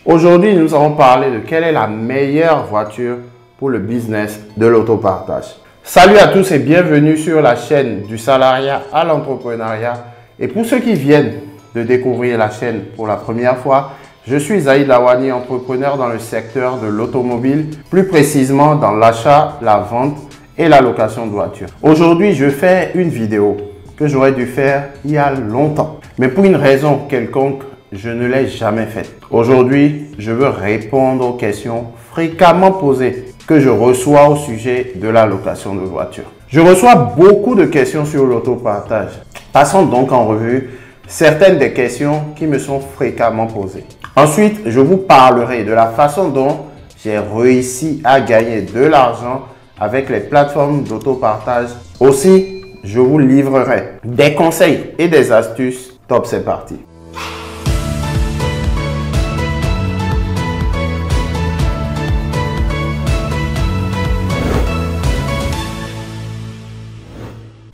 Aujourd'hui, nous allons parler de quelle est la meilleure voiture pour le business de l'autopartage. Salut à tous et bienvenue sur la chaîne du salariat à l'entrepreneuriat. Et pour ceux qui viennent de découvrir la chaîne pour la première fois, je suis Zaïd Lawani, entrepreneur dans le secteur de l'automobile, plus précisément dans l'achat, la vente et la location de voitures. Aujourd'hui, je fais une vidéo que j'aurais dû faire il y a longtemps. Mais pour une raison quelconque, je ne l'ai jamais faite. Aujourd'hui, je veux répondre aux questions fréquemment posées que je reçois au sujet de la location de voitures. Je reçois beaucoup de questions sur l'autopartage. Passons donc en revue certaines des questions qui me sont fréquemment posées. Ensuite, je vous parlerai de la façon dont j'ai réussi à gagner de l'argent avec les plateformes d'autopartage. Aussi, je vous livrerai des conseils et des astuces. Top, c'est parti.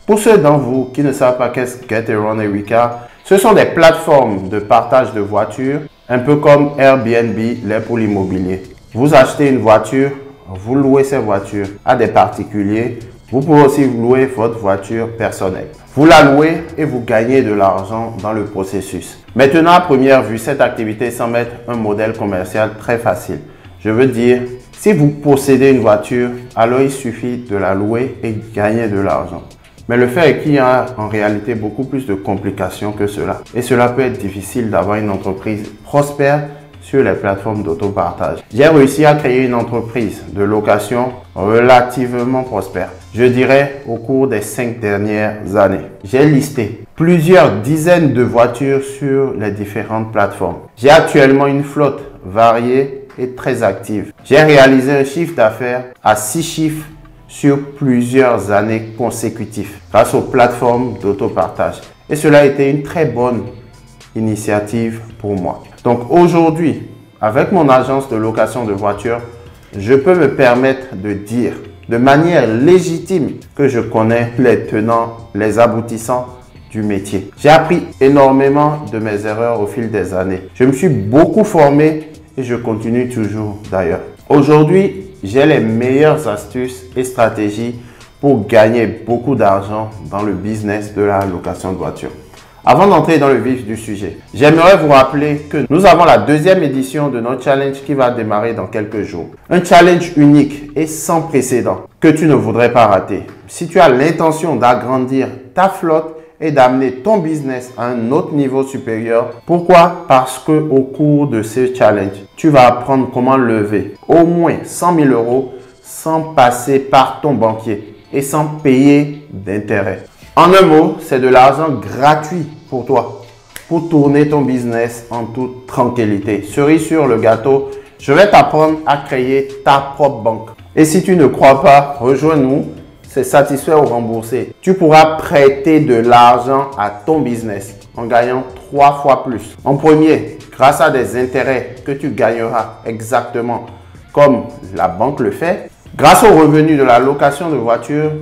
Pour ceux d'entre vous qui ne savent pas qu'est-ce que Getaround et Wecar, ce sont des plateformes de partage de voitures, un peu comme Airbnb l'est pour l'immobilier. Vous achetez une voiture, vous louez cette voiture à des particuliers. Vous pouvez aussi louer votre voiture personnelle. Vous la louez et vous gagnez de l'argent dans le processus. Maintenant, à première vue, cette activité semble être un modèle commercial très facile. Je veux dire, si vous possédez une voiture, alors il suffit de la louer et gagner de l'argent. Mais le fait est qu'il y a en réalité beaucoup plus de complications que cela. Et cela peut être difficile d'avoir une entreprise prospère sur les plateformes d'autopartage. J'ai réussi à créer une entreprise de location relativement prospère. Je dirais au cours des 5 dernières années. J'ai listé plusieurs dizaines de voitures sur les différentes plateformes. J'ai actuellement une flotte variée et très active. J'ai réalisé un chiffre d'affaires à 6 chiffres sur plusieurs années consécutives grâce aux plateformes d'autopartage. Et cela a été une très bonne initiative pour moi. Donc aujourd'hui, avec mon agence de location de voitures, je peux me permettre de dire de manière légitime que je connais les tenants, les aboutissants du métier. J'ai appris énormément de mes erreurs au fil des années. Je me suis beaucoup formé et je continue toujours d'ailleurs. Aujourd'hui, j'ai les meilleures astuces et stratégies pour gagner beaucoup d'argent dans le business de la location de voitures. Avant d'entrer dans le vif du sujet, j'aimerais vous rappeler que nous avons la deuxième édition de notre challenge qui va démarrer dans quelques jours. Un challenge unique et sans précédent que tu ne voudrais pas rater. Si tu as l'intention d'agrandir ta flotte et d'amener ton business à un autre niveau supérieur. Pourquoi? Parce que au cours de ce challenge, tu vas apprendre comment lever au moins 100 000 € sans passer par ton banquier et sans payer d'intérêt. En un mot, c'est de l'argent gratuit pour toi, pour tourner ton business en toute tranquillité. Cerise sur le gâteau, je vais t'apprendre à créer ta propre banque. Et si tu ne crois pas, rejoins-nous. C'est satisfait ou remboursé. Tu pourras prêter de l'argent à ton business en gagnant 3 fois plus. En premier, grâce à des intérêts que tu gagneras exactement comme la banque le fait. Grâce aux revenus de la location de voiture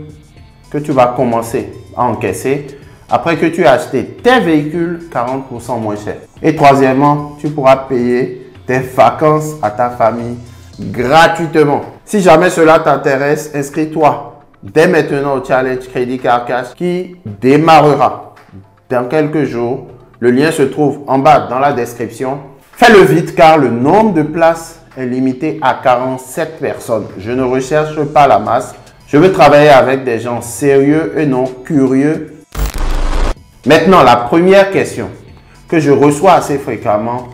que tu vas commencer à encaisser après que tu aies acheté tes véhicules 40% moins cher. Et troisièmement, tu pourras payer tes vacances à ta famille gratuitement. Si jamais cela t'intéresse, inscris-toi dès maintenant au challenge Crédit Car Cash qui démarrera dans quelques jours. Le lien se trouve en bas dans la description. Fais-le vite car le nombre de places est limité à 47 personnes. Je ne recherche pas la masse. Je veux travailler avec des gens sérieux et non curieux. Maintenant, la première question que je reçois assez fréquemment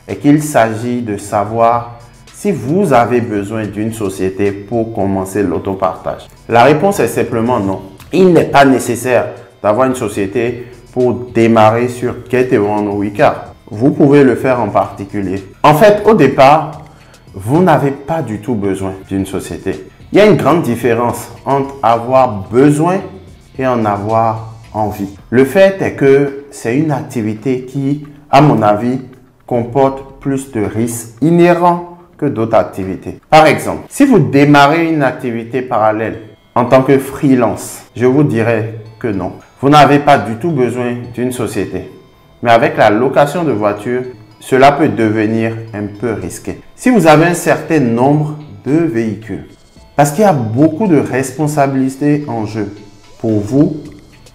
est qu'il s'agit de savoir si vous avez besoin d'une société pour commencer l'autopartage. La réponse est simplement non. Il n'est pas nécessaire d'avoir une société pour démarrer sur Getaround ou Wecar. Vous pouvez le faire en particulier. En fait, au départ, vous n'avez pas du tout besoin d'une société. Il y a une grande différence entre avoir besoin et en avoir envie. Le fait est que c'est une activité qui, à mon avis, comporte plus de risques inhérents que d'autres activités. Par exemple, si vous démarrez une activité parallèle en tant que freelance, je vous dirais que non. Vous n'avez pas du tout besoin d'une société. Mais avec la location de voiture, cela peut devenir un peu risqué. Si vous avez un certain nombre de véhicules, parce qu'il y a beaucoup de responsabilités en jeu pour vous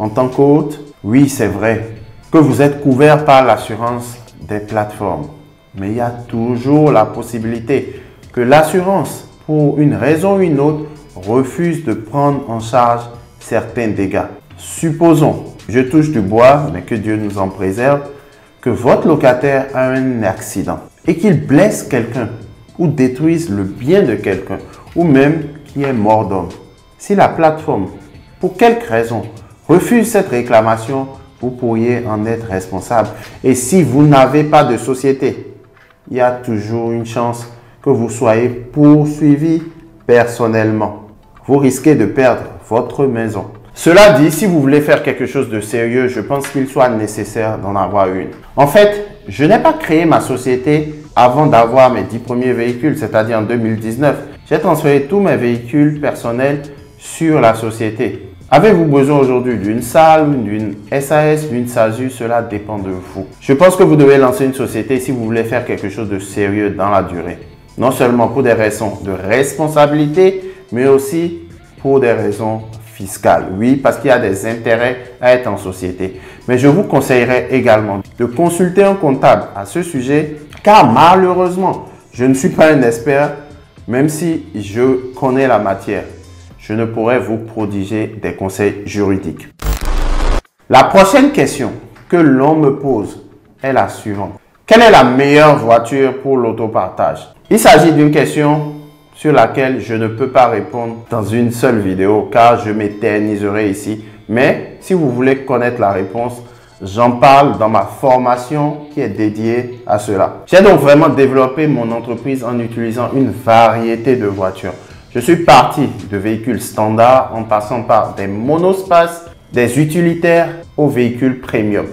en tant qu'hôte, oui, c'est vrai que vous êtes couvert par l'assurance des plateformes. Mais il y a toujours la possibilité que l'assurance, pour une raison ou une autre, refuse de prendre en charge certains dégâts. Supposons, je touche du bois, mais que Dieu nous en préserve, que votre locataire a un accident et qu'il blesse quelqu'un ou détruise le bien de quelqu'un ou même qu'il est mort d'homme. Si la plateforme, pour quelque raison, refuse cette réclamation, vous pourriez en être responsable. Et si vous n'avez pas de société, il y a toujours une chance que vous soyez poursuivi personnellement. Vous risquez de perdre votre maison. Cela dit, si vous voulez faire quelque chose de sérieux, je pense qu'il soit nécessaire d'en avoir une. En fait, je n'ai pas créé ma société avant d'avoir mes 10 premiers véhicules, c'est-à-dire en 2019. J'ai transféré tous mes véhicules personnels sur la société. Avez-vous besoin aujourd'hui d'une salle, d'une SAS, d'une SASU? Cela dépend de vous. Je pense que vous devez lancer une société si vous voulez faire quelque chose de sérieux dans la durée. Non seulement pour des raisons de responsabilité, mais aussi pour des raisons fiscales. Oui, parce qu'il y a des intérêts à être en société. Mais je vous conseillerais également de consulter un comptable à ce sujet, car malheureusement, je ne suis pas un expert, même si je connais la matière. Je ne pourrais vous prodiguer des conseils juridiques. La prochaine question que l'on me pose est la suivante. Quelle est la meilleure voiture pour l'autopartage? Il s'agit d'une question sur laquelle je ne peux pas répondre dans une seule vidéo car je m'éterniserai ici. Mais si vous voulez connaître la réponse, j'en parle dans ma formation qui est dédiée à cela. J'ai donc vraiment développé mon entreprise en utilisant une variété de voitures. Je suis parti de véhicules standards en passant par des monospaces, des utilitaires aux véhicules premium.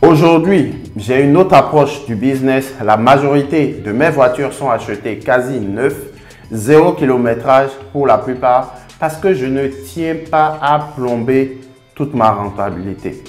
Aujourd'hui, j'ai une autre approche du business. La majorité de mes voitures sont achetées quasi neuves, 0 kilométrage pour la plupart, parce que je ne tiens pas à plomber toute ma rentabilité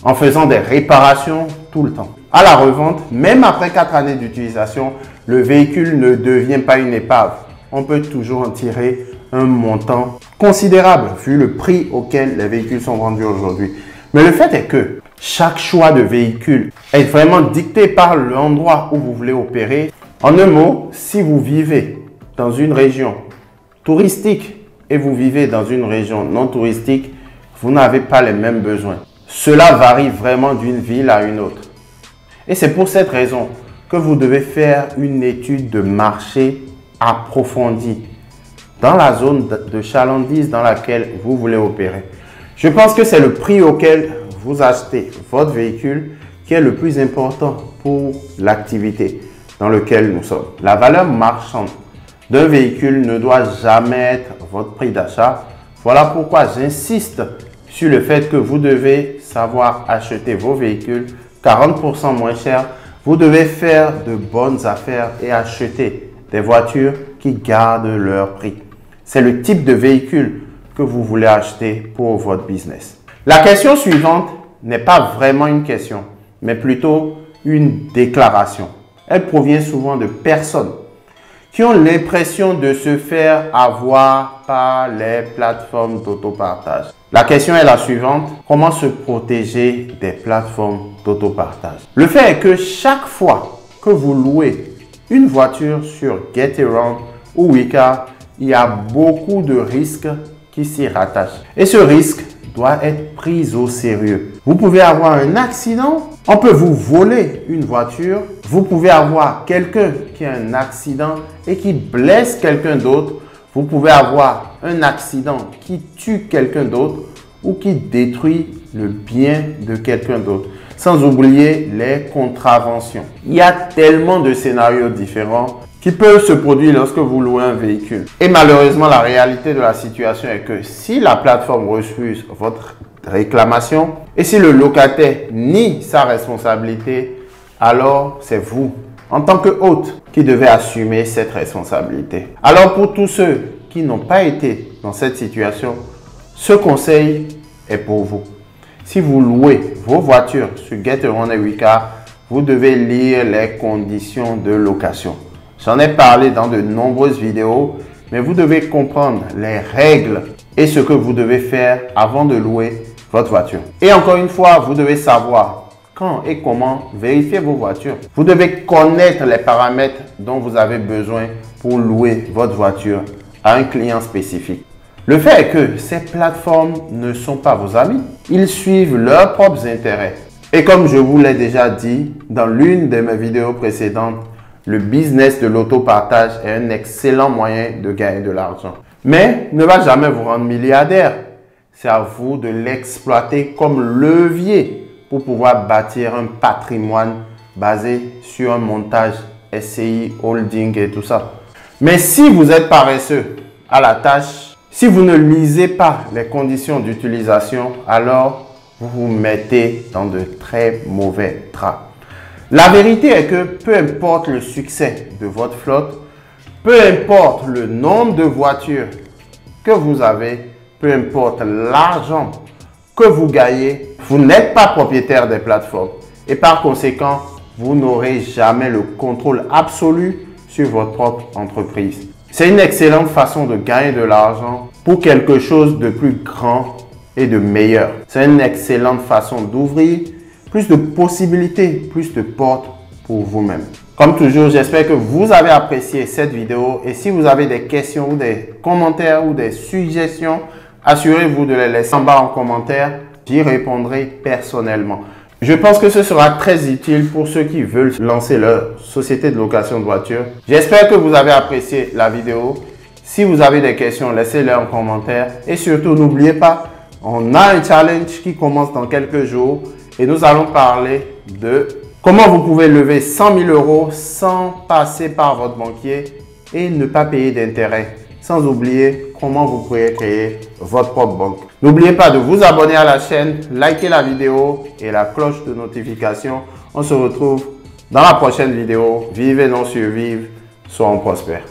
en faisant des réparations tout le temps. À la revente, même après 4 années d'utilisation, le véhicule ne devient pas une épave. On peut toujours en tirer un montant considérable vu le prix auquel les véhicules sont vendus aujourd'hui. Mais le fait est que chaque choix de véhicule est vraiment dicté par l'endroit où vous voulez opérer. En un mot, si vous vivez dans une région touristique et vous vivez dans une région non touristique, vous n'avez pas les mêmes besoins. Cela varie vraiment d'une ville à une autre. Et c'est pour cette raison que vous devez faire une étude de marché approfondie dans la zone de chalandise dans laquelle vous voulez opérer. Je pense que c'est le prix auquel vous achetez votre véhicule qui est le plus important pour l'activité dans laquelle nous sommes. La valeur marchande d'un véhicule ne doit jamais être votre prix d'achat. Voilà pourquoi j'insiste sur le fait que vous devez savoir acheter vos véhicules 40% moins cher. Vous devez faire de bonnes affaires et acheter des voitures qui gardent leur prix. C'est le type de véhicule que vous voulez acheter pour votre business. La question suivante n'est pas vraiment une question, mais plutôt une déclaration. Elle provient souvent de personnes qui ont l'impression de se faire avoir par les plateformes d'autopartage. La question est la suivante: comment se protéger des plateformes d'autopartage? Le fait est que chaque fois que vous louez une voiture sur Getaround ou Wecar, il y a beaucoup de risques qui s'y rattachent. Et ce risque doit être pris au sérieux. Vous pouvez avoir un accident, on peut vous voler une voiture, vous pouvez avoir quelqu'un qui a un accident et qui blesse quelqu'un d'autre, vous pouvez avoir un accident qui tue quelqu'un d'autre ou qui détruit le bien de quelqu'un d'autre. Sans oublier les contraventions. Il y a tellement de scénarios différents qui peuvent se produire lorsque vous louez un véhicule. Et malheureusement, la réalité de la situation est que si la plateforme refuse votre réclamation et si le locataire nie sa responsabilité, alors c'est vous, en tant que hôte, qui devez assumer cette responsabilité. Alors pour tous ceux qui n'ont pas été dans cette situation, ce conseil est pour vous. Si vous louez vos voitures sur Getaround et Wecar, vous devez lire les conditions de location. J'en ai parlé dans de nombreuses vidéos, mais vous devez comprendre les règles et ce que vous devez faire avant de louer votre voiture. Et encore une fois, vous devez savoir quand et comment vérifier vos voitures. Vous devez connaître les paramètres dont vous avez besoin pour louer votre voiture à un client spécifique. Le fait est que ces plateformes ne sont pas vos amis. Ils suivent leurs propres intérêts. Et comme je vous l'ai déjà dit dans l'une de mes vidéos précédentes, le business de l'autopartage est un excellent moyen de gagner de l'argent. Mais ne va jamais vous rendre milliardaire. C'est à vous de l'exploiter comme levier pour pouvoir bâtir un patrimoine basé sur un montage SCI, holding et tout ça. Mais si vous êtes paresseux à la tâche, si vous ne lisez pas les conditions d'utilisation, alors vous vous mettez dans de très mauvais draps. La vérité est que peu importe le succès de votre flotte, peu importe le nombre de voitures que vous avez, peu importe l'argent que vous gagnez, vous n'êtes pas propriétaire des plateformes et par conséquent, vous n'aurez jamais le contrôle absolu sur votre propre entreprise. C'est une excellente façon de gagner de l'argent pour quelque chose de plus grand et de meilleur. C'est une excellente façon d'ouvrir plus de possibilités, plus de portes pour vous-même. Comme toujours, j'espère que vous avez apprécié cette vidéo et si vous avez des questions ou des commentaires ou des suggestions, assurez-vous de les laisser en bas en commentaire. J'y répondrai personnellement. Je pense que ce sera très utile pour ceux qui veulent lancer leur société de location de voitures. J'espère que vous avez apprécié la vidéo. Si vous avez des questions, laissez-les en commentaire. Et surtout, n'oubliez pas, on a un challenge qui commence dans quelques jours. Et nous allons parler de comment vous pouvez lever 100 000 € sans passer par votre banquier et ne pas payer d'intérêt. Sans oublier comment vous pouvez créer votre propre banque. N'oubliez pas de vous abonner à la chaîne, liker la vidéo et la cloche de notification. On se retrouve dans la prochaine vidéo. Vivez, non survivre, soyons prospères.